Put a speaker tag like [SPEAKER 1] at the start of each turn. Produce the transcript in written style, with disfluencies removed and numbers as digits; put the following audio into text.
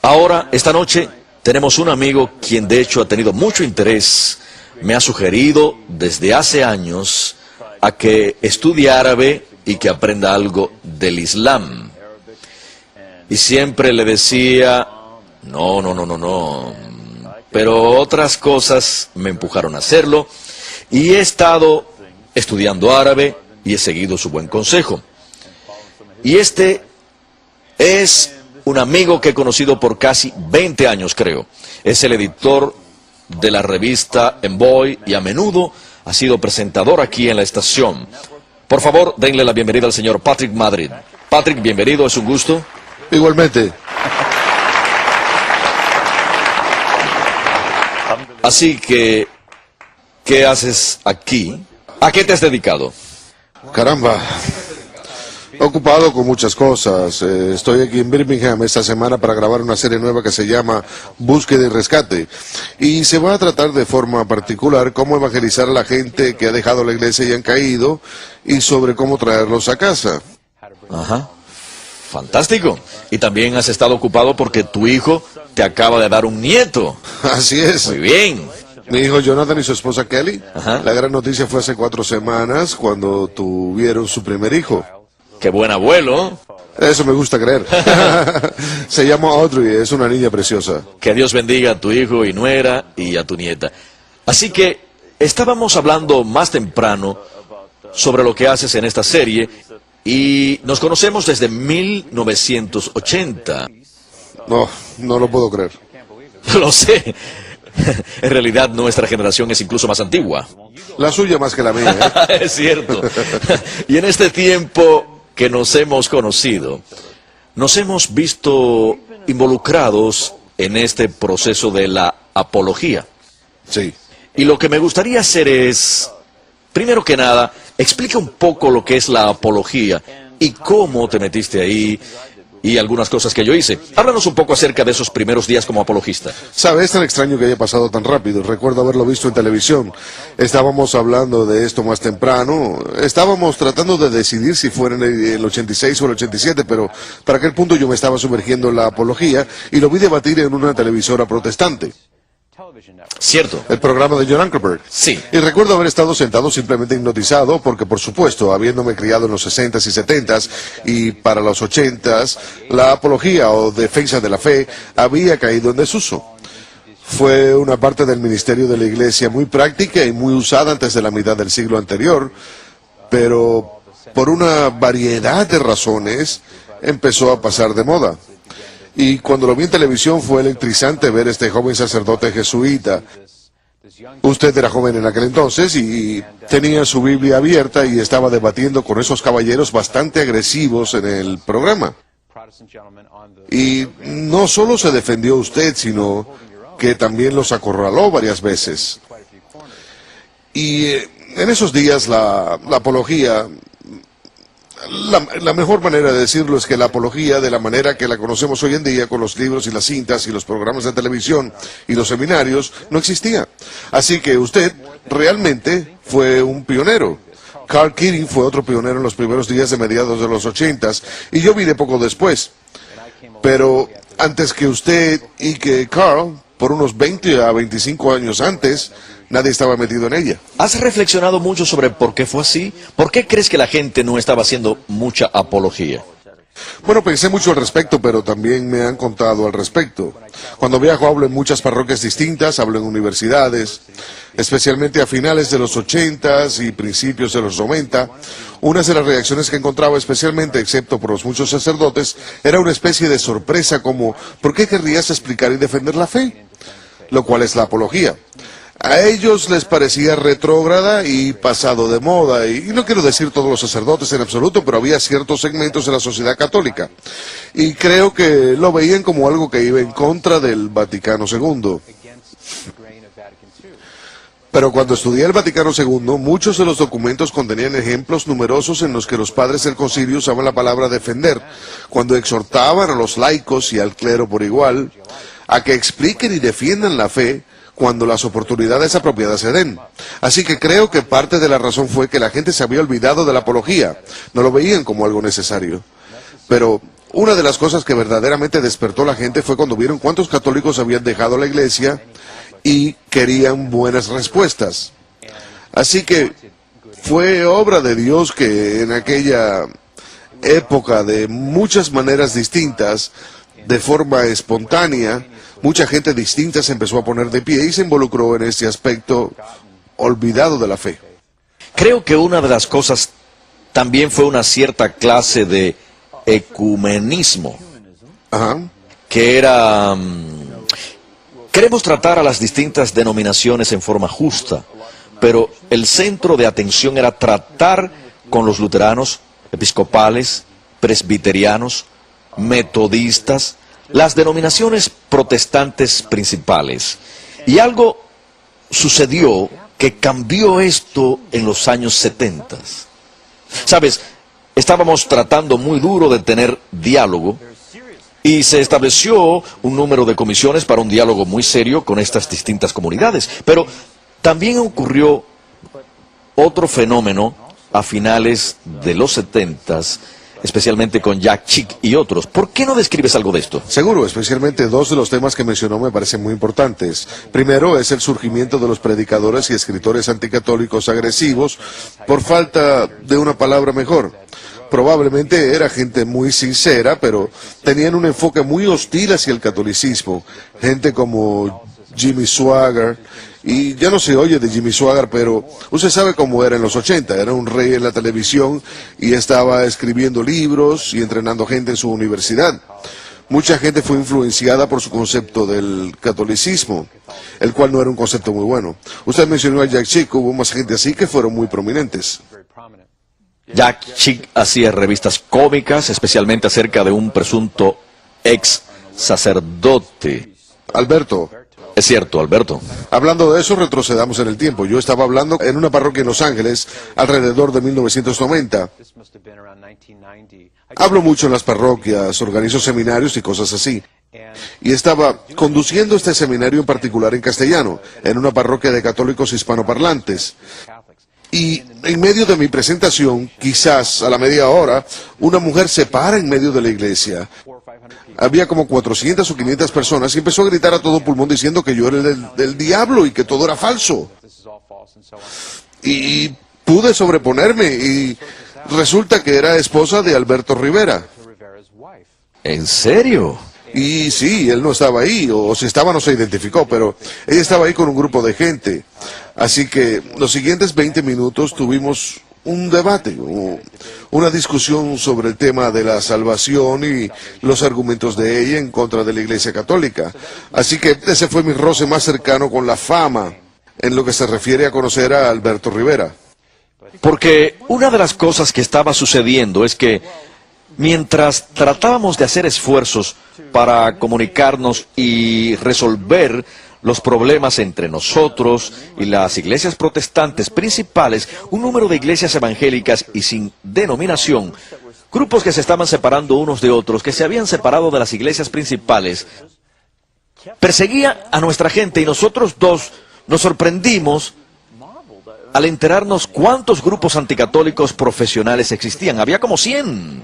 [SPEAKER 1] Ahora, esta noche, tenemos un amigo quien de hecho ha tenido mucho interés. Me ha sugerido desde hace años a que estudie árabe y que aprenda algo del Islam. Y siempre le decía, no. Pero otras cosas me empujaron a hacerlo y he estado estudiando árabe y he seguido su buen consejo. Y este es un amigo que he conocido por casi 20 años, creo. Es el editor de la revista Envoy y a menudo ha sido presentador aquí en la estación. Por favor, denle la bienvenida al señor Patrick Madrid. Patrick, bienvenido, es un gusto.
[SPEAKER 2] Igualmente.
[SPEAKER 1] Así que, ¿qué haces aquí? ¿A qué te has dedicado?
[SPEAKER 2] Caramba. Ocupado con muchas cosas. Estoy aquí en Birmingham esta semana para grabar una serie nueva que se llama Búsqueda y Rescate. Y se va a tratar de forma particular cómo evangelizar a la gente que ha dejado la iglesia y han caído y sobre cómo traerlos a casa.
[SPEAKER 1] Ajá. Fantástico. Y también has estado ocupado porque tu hijo te acaba de dar un nieto.
[SPEAKER 2] Así es.
[SPEAKER 1] Muy bien.
[SPEAKER 2] Mi hijo Jonathan y su esposa Kelly.
[SPEAKER 1] Ajá.
[SPEAKER 2] La gran noticia fue hace 4 semanas cuando tuvieron su primer hijo.
[SPEAKER 1] Qué buen abuelo.
[SPEAKER 2] Eso me gusta creer. Se llama Audrey, es una niña preciosa.
[SPEAKER 1] Que Dios bendiga a tu hijo y nuera y a tu nieta. Así que estábamos hablando más temprano sobre lo que haces en esta serie y nos conocemos desde 1980.
[SPEAKER 2] No lo puedo creer.
[SPEAKER 1] Lo sé. En realidad nuestra generación es incluso más antigua.
[SPEAKER 2] La suya más que la mía, ¿eh?
[SPEAKER 1] Es cierto. Y en este tiempo que nos hemos conocido, nos hemos visto involucrados en este proceso de la apología.
[SPEAKER 2] Sí.
[SPEAKER 1] Y lo que me gustaría hacer es, primero que nada, explica un poco lo que es la apología y cómo te metiste ahí y algunas cosas que yo hice. Háblanos un poco acerca de esos primeros días como apologista.
[SPEAKER 2] ¿Sabe? Es tan extraño que haya pasado tan rápido. Recuerdo haberlo visto en televisión. Estábamos hablando de esto más temprano. Estábamos tratando de decidir si fuera en el 86 o el 87, pero para aquel punto yo me estaba sumergiendo en la apología y lo vi debatir en una televisora protestante.
[SPEAKER 1] ¿Cierto?
[SPEAKER 2] El programa de John Ankerberg.
[SPEAKER 1] Sí.
[SPEAKER 2] Y recuerdo haber estado sentado simplemente hipnotizado porque, por supuesto, habiéndome criado en los 60s y 70s y para los 80s, la apología o defensa de la fe había caído en desuso. Fue una parte del ministerio de la iglesia muy práctica y muy usada antes de la mitad del siglo anterior, pero por una variedad de razones empezó a pasar de moda. Y cuando lo vi en televisión fue electrizante ver a este joven sacerdote jesuita. Usted era joven en aquel entonces y tenía su Biblia abierta y estaba debatiendo con esos caballeros bastante agresivos en el programa. Y no solo se defendió usted, sino que también los acorraló varias veces. Y en esos días la apología... La mejor manera de decirlo es que la apología, de la manera que la conocemos hoy en día, con los libros y las cintas y los programas de televisión y los seminarios, no existía. Así que usted realmente fue un pionero. Carl Keating fue otro pionero en los primeros días de mediados de los 80s y yo vine poco después. Pero antes que usted y que Carl, por unos 20 a 25 años antes, nadie estaba metido en ella.
[SPEAKER 1] ¿Has reflexionado mucho sobre por qué fue así? ¿Por qué crees que la gente no estaba haciendo mucha apología?
[SPEAKER 2] Bueno, pensé mucho al respecto, pero también me han contado al respecto. Cuando viajo hablo en muchas parroquias distintas, hablo en universidades, especialmente a finales de los 80s y principios de los 90. Una de las reacciones que encontraba, especialmente, excepto por los muchos sacerdotes, era una especie de sorpresa como, ¿por qué querrías explicar y defender la fe? Lo cual es la apología. A ellos les parecía retrógrada y pasado de moda, y no quiero decir todos los sacerdotes en absoluto, pero había ciertos segmentos de la sociedad católica, y creo que lo veían como algo que iba en contra del Vaticano II. Pero cuando estudié el Vaticano II, muchos de los documentos contenían ejemplos numerosos en los que los padres del concilio usaban la palabra defender, cuando exhortaban a los laicos y al clero por igual, a que expliquen y defiendan la fe, cuando las oportunidades apropiadas se den. Así que creo que parte de la razón fue que la gente se había olvidado de la apología, no lo veían como algo necesario. Pero una de las cosas que verdaderamente despertó a la gente fue cuando vieron cuántos católicos habían dejado la iglesia y querían buenas respuestas. Así que fue obra de Dios que en aquella época, de muchas maneras distintas, de forma espontánea, mucha gente distinta se empezó a poner de pie y se involucró en este aspecto olvidado de la fe.
[SPEAKER 1] Creo que una de las cosas también fue una cierta clase de ecumenismo,
[SPEAKER 2] Ajá.
[SPEAKER 1] que era, queremos tratar a las distintas denominaciones en forma justa, pero el centro de atención era tratar con los luteranos, episcopales, presbiterianos, metodistas, las denominaciones protestantes principales. Y algo sucedió que cambió esto en los años 70. Sabes, estábamos tratando muy duro de tener diálogo y se estableció un número de comisiones para un diálogo muy serio con estas distintas comunidades. Pero también ocurrió otro fenómeno a finales de los 70, especialmente con Jack Chick y otros. ¿Por qué no describes algo de esto?
[SPEAKER 2] Seguro, especialmente dos de los temas que mencionó me parecen muy importantes. Primero es el surgimiento de los predicadores y escritores anticatólicos agresivos, por falta de una palabra mejor. Probablemente era gente muy sincera, pero tenían un enfoque muy hostil hacia el catolicismo. Gente como Jimmy Swaggart, y ya no se oye de Jimmy Swaggart, pero usted sabe cómo era en los 80, era un rey en la televisión y estaba escribiendo libros y entrenando gente en su universidad. Mucha gente fue influenciada por su concepto del catolicismo, el cual no era un concepto muy bueno. Usted mencionó a Jack Chick, hubo más gente así que fueron muy prominentes.
[SPEAKER 1] Jack Chick hacía revistas cómicas, especialmente acerca de un presunto ex sacerdote.
[SPEAKER 2] Alberto,
[SPEAKER 1] Es cierto, Alberto.
[SPEAKER 2] hablando de eso, retrocedamos en el tiempo. Yo estaba hablando en una parroquia en Los Ángeles alrededor de 1990. Hablo mucho en las parroquias, organizo seminarios y cosas así. Y estaba conduciendo este seminario en particular en castellano, en una parroquia de católicos hispanoparlantes. Y en medio de mi presentación, quizás a la media hora, una mujer se para en medio de la iglesia. Había como 400 o 500 personas y empezó a gritar a todo pulmón diciendo que yo era del diablo y que todo era falso. Y pude sobreponerme y resulta que era esposa de Alberto Rivera.
[SPEAKER 1] ¿En serio?
[SPEAKER 2] Y sí, él no estaba ahí, o si estaba no se identificó, pero ella estaba ahí con un grupo de gente. Así que los siguientes 20 minutos tuvimos un debate, una discusión sobre el tema de la salvación y los argumentos de ella en contra de la Iglesia Católica. Así que ese fue mi roce más cercano con la fama en lo que se refiere a conocer a Alberto Rivera.
[SPEAKER 1] Porque una de las cosas que estaba sucediendo es que mientras tratábamos de hacer esfuerzos para comunicarnos y resolver los problemas entre nosotros y las iglesias protestantes principales, un número de iglesias evangélicas y sin denominación, grupos que se estaban separando unos de otros, que se habían separado de las iglesias principales, perseguía a nuestra gente y nosotros dos nos sorprendimos al enterarnos cuántos grupos anticatólicos profesionales existían. Había como 100.